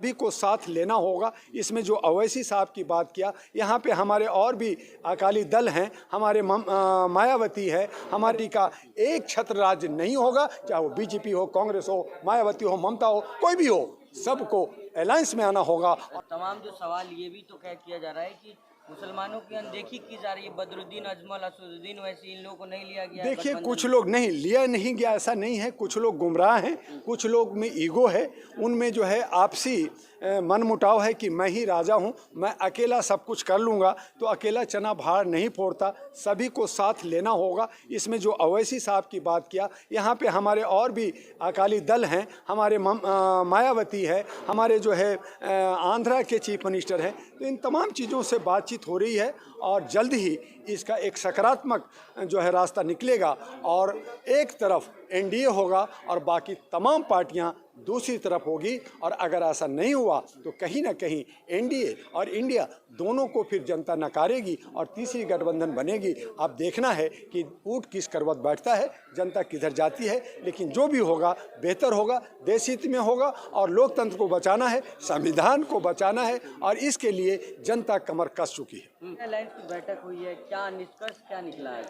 भी को साथ लेना होगा। इसमें जो अवैसी साहब की बात किया, यहाँ पे हमारे और भी अकाली दल हैं, हमारे मायावती है, हमारी का एक छत्र राज्य नहीं होगा, चाहे वो बीजेपी हो, कांग्रेस हो, मायावती हो, ममता हो, कोई भी हो, सबको अलायंस में आना होगा। और तमाम जो सवाल ये भी तो कह किया जा रहा है कि मुसलमानों की अनदेखी की जा रही है, बदरुद्दीन अजमल, असदुद्दीन वैसे इन लोगों को नहीं लिया गया। देखिए, कुछ लोग नहीं लिया नहीं गया ऐसा नहीं है, कुछ लोग गुमराह हैं, कुछ लोग में ईगो है, उनमें जो है आपसी मनमुटाव है कि मैं ही राजा हूं, मैं अकेला सब कुछ कर लूँगा। तो अकेला चना भार नहीं फोड़ता, सभी को साथ लेना होगा। इसमें जो अवैसी साहब की बात किया, यहाँ पे हमारे और भी अकाली दल हैं, हमारे मायावती है, हमारे जो है आंध्रा के चीफ मिनिस्टर हैं। तो इन तमाम चीज़ों से बातचीत हो रही है और जल्द ही इसका एक सकारात्मक जो है रास्ता निकलेगा और एक तरफ एनडीए होगा और बाकी तमाम पार्टियां दूसरी तरफ होगी। और अगर ऐसा नहीं हुआ तो कहीं ना कहीं एनडीए और इंडिया दोनों को फिर जनता नकारेगी और तीसरी गठबंधन बनेगी। अब देखना है कि ऊँट किस करवट बैठता है, जनता किधर जाती है। लेकिन जो भी होगा बेहतर होगा, देश हित में होगा और लोकतंत्र को बचाना है, संविधान को बचाना है और इसके लिए जनता कमर कस चुकी है। अलायंस की बैठक हुई है, क्या निष्कर्ष क्या निकला है?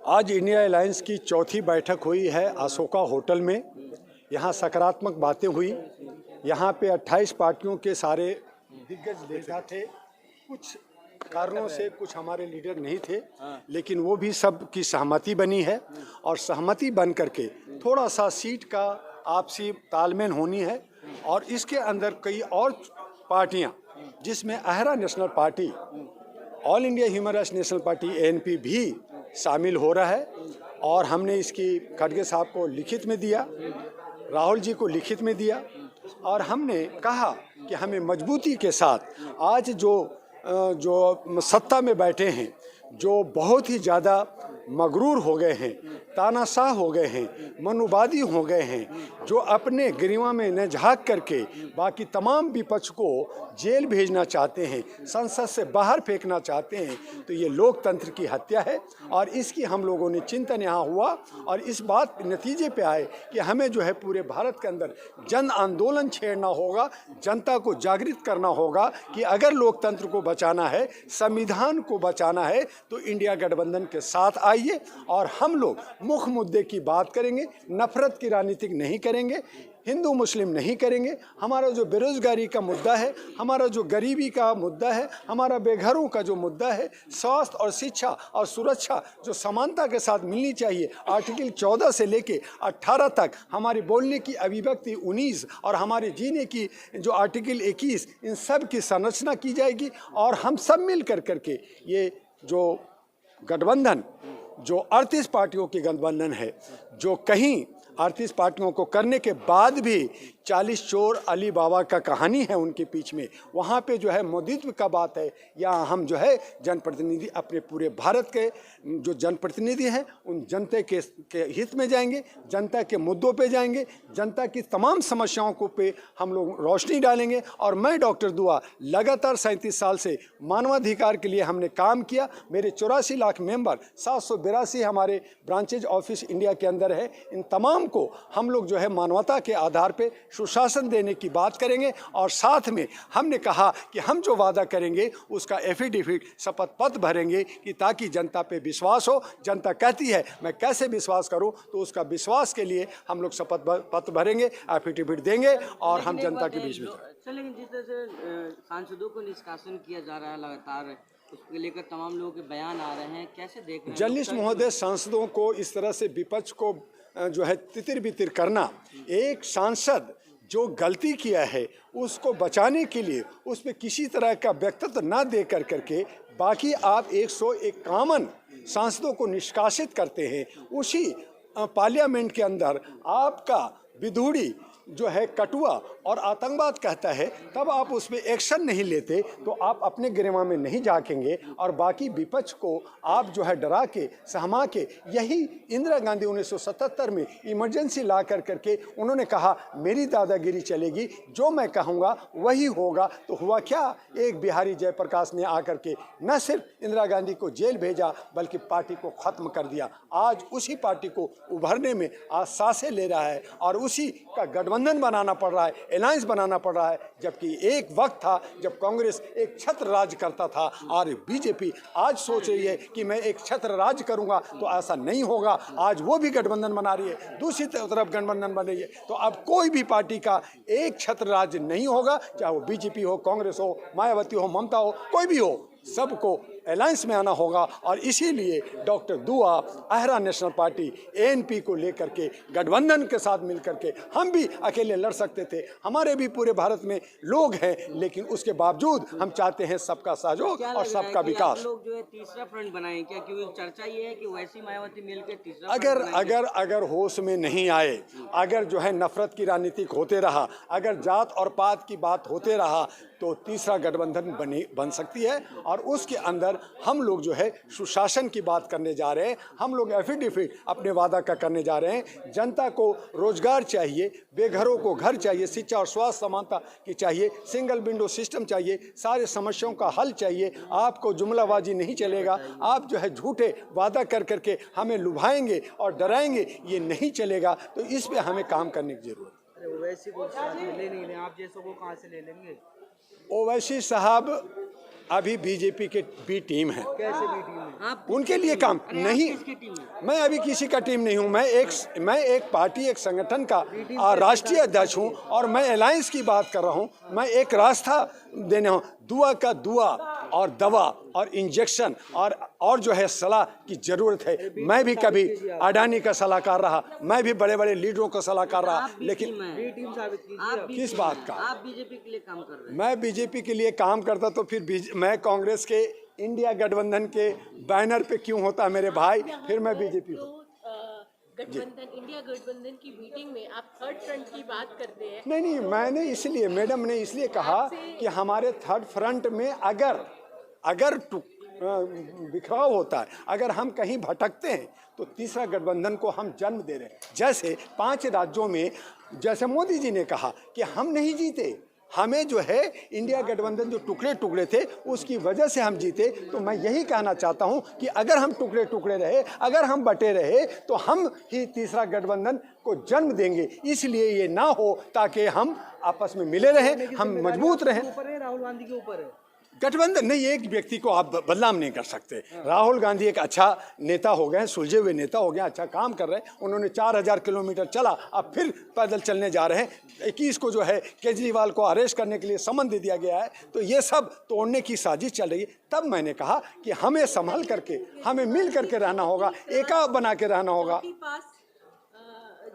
आज इंडिया अलायंस की चौथी बैठक हुई है अशोका होटल में। यहाँ सकारात्मक बातें हुई। यहाँ पे 28 पार्टियों के सारे दिग्गज नेता थे। कुछ कारणों से कुछ हमारे लीडर नहीं थे, लेकिन वो भी सब की सहमति बनी है और सहमति बन करके थोड़ा सा सीट का आपसी तालमेल होनी है। और इसके अंदर कई और पार्टियाँ, जिसमें अहरा national party, all India human rights national party ANP भी शामिल हो रहा है। और हमने इसकी खड़गे साहब को लिखित में दिया, राहुल जी को लिखित में दिया और हमने कहा कि हमें मजबूती के साथ आज जो सत्ता में बैठे हैं, जो बहुत ही ज़्यादा मगरूर हो गए हैं, तानाशाह हो गए हैं, मनुवादी हो गए हैं, जो अपने गरिमा में न झांक करके बाकी तमाम विपक्ष को जेल भेजना चाहते हैं, संसद से बाहर फेंकना चाहते हैं, तो ये लोकतंत्र की हत्या है। और इसकी हम लोगों ने चिंतन यहाँ हुआ और इस बात नतीजे पे आए कि हमें जो है पूरे भारत के अंदर जन आंदोलन छेड़ना होगा, जनता को जागृत करना होगा कि अगर लोकतंत्र को बचाना है, संविधान को बचाना है, तो इंडिया गठबंधन के साथ आइए और हम लोग मुख्य मुद्दे की बात करेंगे, नफरत की राजनीति नहीं करेंगे, हिंदू मुस्लिम नहीं करेंगे। हमारा जो बेरोजगारी का मुद्दा है, हमारा जो गरीबी का मुद्दा है, हमारा बेघरों का जो मुद्दा है, स्वास्थ्य और शिक्षा और सुरक्षा जो समानता के साथ मिलनी चाहिए, आर्टिकल 14 से लेके 18 तक हमारी बोलने की अभिव्यक्ति 19 और हमारे जीने की जो आर्टिकल 21, इन सब की संरचना की जाएगी। और हम सब मिल करके ये जो गठबंधन, जो 38 पार्टियों की गठबंधन है, जो कहीं 38 पार्टियों को करने के बाद भी 40 चोर अली बाबा का कहानी है उनके पीछे में, वहाँ पे जो है मोदीत्व का बात है। या हम जो है जनप्रतिनिधि अपने पूरे भारत के जो जनप्रतिनिधि हैं, उन जनता के हित में जाएंगे, जनता के मुद्दों पे जाएंगे, जनता की तमाम समस्याओं को पे हम लोग रोशनी डालेंगे। और मैं डॉक्टर दुआ लगातार 37 साल से मानवाधिकार के लिए हमने काम किया। मेरे 84 लाख मेंबर, 782 हमारे ब्रांचेज ऑफिस इंडिया के अंदर है। इन तमाम को हम लोग जो है मानवता के आधार पे सुशासन देने की बात करेंगे। और साथ में हमने कहा कि हम जो वादा करेंगे उसका एफिडेविट, शपथ पत्र भरेंगे कि ताकि जनता पे विश्वास हो। जनता कहती है मैं कैसे विश्वास करूं, तो उसका विश्वास के लिए हम लोग शपथ पत्र भरेंगे, एफिडेविट देंगे और हम जनता के बीच में। लेकिन जिस तरह से सांसदों को निष्कासन किया जा रहा है लगातार, उसको लेकर तमाम लोगों के बयान आ रहे हैं, कैसे देख रहे हैं? जर्नलिस्ट महोदय, सांसदों को इस तरह से विपक्ष को जो है तितिर बितिर करना, एक सांसद जो गलती किया है उसको बचाने के लिए उस पर किसी तरह का व्यक्तित्व न दे करके बाकी आप 151 सांसदों को निष्कासित करते हैं। उसी पार्लियामेंट के अंदर आपका विधुड़ी जो है कटुआ और आतंकवाद कहता है, तब आप उस पर एक्शन नहीं लेते तो आप अपने गरिमा में नहीं झांकेंगे और बाकी विपक्ष को आप जो है डरा के सहमा के। यही इंदिरा गांधी 1977 में इमरजेंसी ला करके उन्होंने कहा मेरी दादागिरी चलेगी, जो मैं कहूँगा वही होगा। तो हुआ क्या, एक बिहारी जयप्रकाश ने आकर के न सिर्फ इंदिरा गांधी को जेल भेजा बल्कि पार्टी को ख़त्म कर दिया। आज उसी पार्टी को उभरने में आज सांसें ले रहा है और उसी का गठबंधन गठबंधन बनाना पड़ रहा है, अलायंस बनाना पड़ रहा है, जबकि एक वक्त था जब कांग्रेस एक छत्र राज करता था और बीजेपी आज सोच रही है कि मैं एक छत्र राज करूंगा, तो ऐसा नहीं होगा। आज वो भी गठबंधन बना रही है, दूसरी तरफ गठबंधन बन रही है, तो अब कोई भी पार्टी का एक छत्र राज नहीं होगा, चाहे वो बीजेपी हो, कांग्रेस हो, मायावती हो, ममता हो, कोई भी हो, सबको अलायंस में आना होगा। और इसीलिए डॉक्टर दुआ आहरा नेशनल पार्टी एएनपी को लेकर के गठबंधन के साथ मिलकर के, हम भी अकेले लड़ सकते थे, हमारे भी पूरे भारत में लोग हैं, लेकिन उसके बावजूद हम चाहते हैं सबका सहयोग और सबका विकास। आप लोग जो है तीसरा फ्रंट बनाएं क्या? क्योंकि चर्चा ये है कि वैसी मायावती मिलकर तीसरा अगर होश में नहीं आए, अगर जो है नफरत की राजनीतिक होते रहा, अगर जात और पात की बात होते रहा, तो तीसरा गठबंधन बन सकती है। और उसके अंदर हम लोग जो है सुशासन की बात करने जा रहे हैं, हम लोग एफिडेविट अपने वादा का करने जा रहे हैं। जनता को रोजगार चाहिए, बेघरों को घर चाहिए, शिक्षा और स्वास्थ्य समानता की चाहिए, सिंगल विंडो सिस्टम चाहिए, सारे समस्याओं का हल चाहिए। आपको जुमलाबाजी नहीं चलेगा, आप जो है झूठे वादा कर करके हमें लुभाएंगे और डराएंगे, ये नहीं चलेगा। तो इस पे हमें काम करने की जरूरत है। वैसी को ले नहीं रहे, आप जैसों को कहाँ से ले लेंगे? ओवैसी साहब अभी बीजेपी के भी टीम है। कैसे भी टीम है? आप उनके लिए काम नहीं, किसकी टीम है? मैं अभी किसी का टीम नहीं हूँ। मैं एक पार्टी, एक संगठन का राष्ट्रीय अध्यक्ष हूँ और मैं अलायंस की बात कर रहा हूँ। मैं एक रास्ता देने हूँ, दुआ का दुआ और दवा और इंजेक्शन और जो है सलाह की जरूरत है। मैं भी कभी अडानी का सलाहकार रहा, मैं भी बड़े बड़े लीडरों का सलाहकार रहा, लेकिन किस बात का? आप बीजेपी के लिए काम कर रहे हैं। मैं बीजेपी के लिए काम करता तो फिर मैं कांग्रेस के इंडिया गठबंधन के बैनर पे क्यों होता मेरे भाई? फिर मैं बीजेपी हूँ। गठबंधन, इंडिया गठबंधन की मीटिंग में आप थर्ड फ्रंट की बात करते हैं। नहीं, मैंने इसलिए, मैडम ने इसलिए कहा कि हमारे थर्ड फ्रंट में अगर बिखराव होता है, अगर हम कहीं भटकते हैं, तो तीसरा गठबंधन को हम जन्म दे रहे हैं। जैसे 5 राज्यों में, जैसे मोदी जी ने कहा कि हम नहीं जीते, हमें जो है इंडिया गठबंधन जो टुकड़े टुकड़े थे उसकी वजह से हम जीते। तो मैं यही कहना चाहता हूं कि अगर हम टुकड़े टुकड़े रहे, अगर हम बटे रहे, तो हम ही तीसरा गठबंधन को जन्म देंगे। इसलिए ये ना हो, ताकि हम आपस में मिले रहें, हम मजबूत रहें। राहुल गांधी के ऊपर है गठबंधन नहीं, एक व्यक्ति को आप बदनाम नहीं कर सकते। राहुल गांधी एक अच्छा नेता हो गए, सुलझे हुए नेता हो गए, अच्छा काम कर रहे हैं। उन्होंने 4000 किलोमीटर चला, अब फिर पैदल चलने जा रहे हैं। 21 को जो है केजरीवाल को अरेस्ट करने के लिए समन दे दिया गया है। तो ये सब तोड़ने की साजिश चल रही है। तब मैंने कहा कि हमें संभल करके, हमें मिल करके रहना होगा, एका बना के रहना होगा।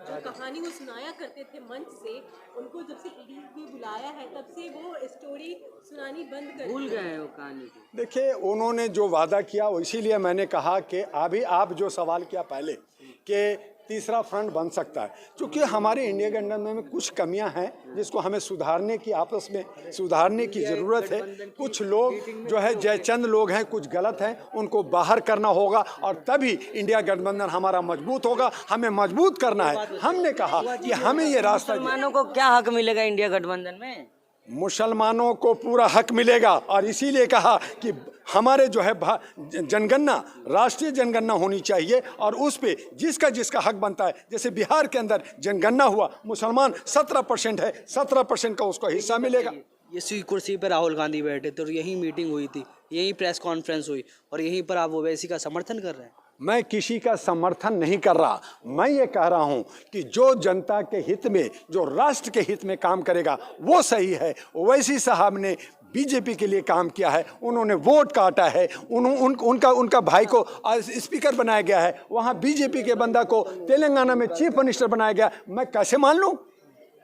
जो कहानी वो सुनाया करते थे मंच से, उनको जब से ईडी में बुलाया है तब से वो स्टोरी सुनानी बंद कर भूल गए हैं वो कहानी को। देखिए, उन्होंने जो वादा किया, इसीलिए मैंने कहा कि अभी आप जो सवाल किया पहले कि तीसरा फ्रंट बन सकता है, क्योंकि हमारे इंडिया गठबंधन में कुछ कमियां हैं जिसको हमें सुधारने की, आपस में सुधारने की ज़रूरत है। कुछ लोग जो है जयचंद लोग हैं, कुछ गलत हैं, उनको बाहर करना होगा और तभी इंडिया गठबंधन हमारा मजबूत होगा। हमें मजबूत करना है। हमने कहा कि हमें ये रास्ता, मुसलमानों को क्या हक मिलेगा इंडिया गठबंधन में? मुसलमानों को पूरा हक मिलेगा। और इसीलिए कहा कि हमारे जो है जनगणना, राष्ट्रीय जनगणना होनी चाहिए और उस पे जिसका जिसका हक बनता है। जैसे बिहार के अंदर जनगणना हुआ, मुसलमान 17% है, 17% का उसको हिस्सा मिलेगा। इसी कुर्सी पर राहुल गांधी बैठे थे और यही मीटिंग हुई थी, यही प्रेस कॉन्फ्रेंस हुई और यहीं पर आप ओवैसी का समर्थन कर रहे हैं। मैं किसी का समर्थन नहीं कर रहा। मैं ये कह रहा हूं कि जो जनता के हित में, जो राष्ट्र के हित में काम करेगा वो सही है। ओवैसी साहब ने बीजेपी के लिए काम किया है, उन्होंने वोट काटा है, उनका भाई को स्पीकर बनाया गया है, वहां बीजेपी के बंदा को तेलंगाना में चीफ मिनिस्टर बनाया गया। मैं कैसे मान लूं?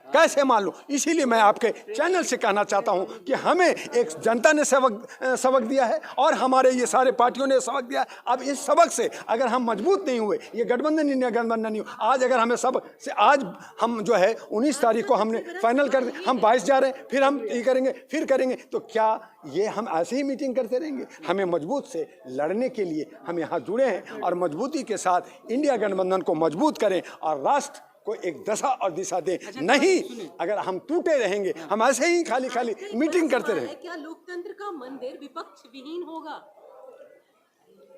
कैसे मान लूं? इसीलिए मैं आपके चैनल से कहना चाहता हूं कि हमें एक जनता ने सबक दिया है और हमारे ये सारे पार्टियों ने सबक दिया। अब इस सबक से अगर हम मजबूत नहीं हुए, ये गठबंधन इंडिया गठबंधन नहीं हुआ, आज अगर हमें सबक से, आज हम जो है 19 तारीख को हमने फाइनल कर दिया, हम 22 जा रहे हैं, फिर हम ये करेंगे, फिर करेंगे, तो क्या ये हम ऐसे ही मीटिंग करते रहेंगे? हमें मजबूत से लड़ने के लिए हम यहाँ जुड़े हैं और मजबूती के साथ इंडिया गठबंधन को मजबूत करें और राष्ट्र को एक दशा और दिशा दें। नहीं, अगर हम टूटे रहेंगे, हम ऐसे ही खाली मीटिंग करते रहेंगे। क्या लोकतंत्र का मंदिर विपक्ष विहीन होगा?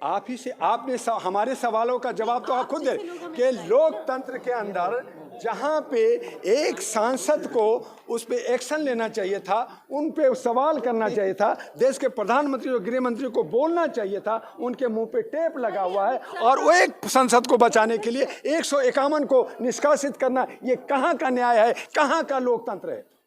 आप ही से, आपने हमारे सवालों का जवाब तो आप खुद दे कि लोकतंत्र के अंदर जहां पे एक सांसद को उस पे एक्शन लेना चाहिए था, उन पे सवाल करना चाहिए था, देश के प्रधानमंत्री और गृह मंत्री को बोलना चाहिए था, उनके मुंह पे टेप लगा हुआ है और वो एक सांसद को बचाने के लिए 151 को निष्कासित करना, ये कहां का न्याय है, कहां का लोकतंत्र है।